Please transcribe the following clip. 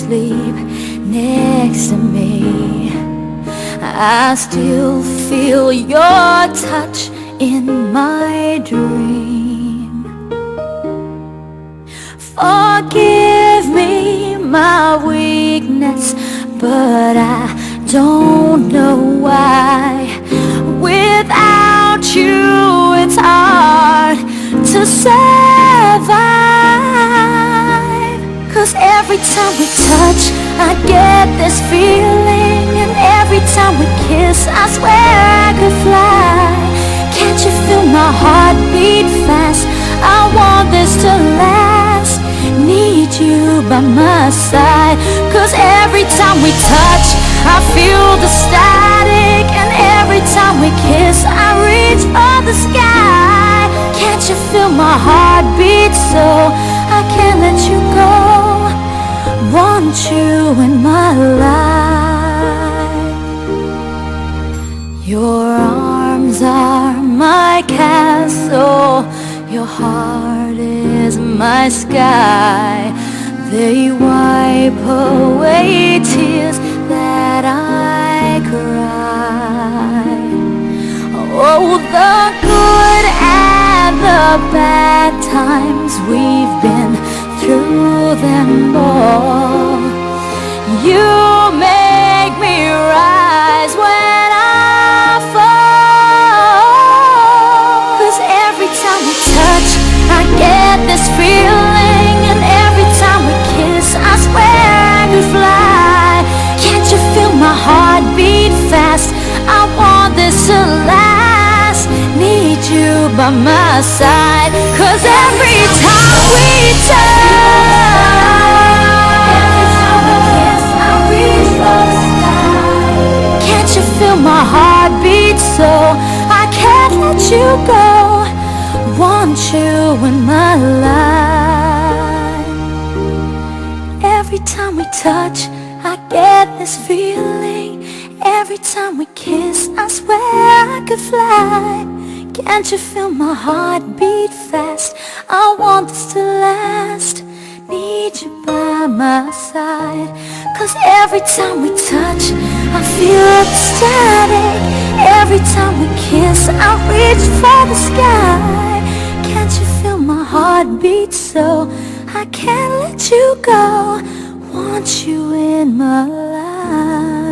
sleep next to me, I still feel your touch in my dream. Forgive me my weakness, but I don't know why. Without you it's hard to survive. 'Cause every time we touch, I get this feeling, and every time we kiss, I swear I could fly. Can't you feel my heart beat fast? I want this to last. Need you by my side. 'Cause every time we touch, I feel the static, and every time we kiss, I reach for the sky. Can't you feel my heart beat so I can't let you go? Want you in my life. Your arms are my castle, your heart is my sky. They wipe away tears that I cry. Oh, the good and the bad times, we've been through them all. You make me rise when I fall. 'Cause every time we touch, I get this feeling, and every time we kiss, I swear I could fly. Can't you feel my heart beat fast? I want this to last. Need you by my side. 'Cause every time we touch, every time we kiss, I reach for the sky. Can't you feel my heart beat so I can't let you go? Want you in my life. Every time we touch, I get this feeling. Every time we kiss, I swear I could fly. Can't you feel my heart beat fast? I want this to last. Need you by my side. 'Cause every time we touch, I feel the static. Every time we kiss, I reach for the sky. Can't you feel my heart beat so I can't let you go? Want you in my life.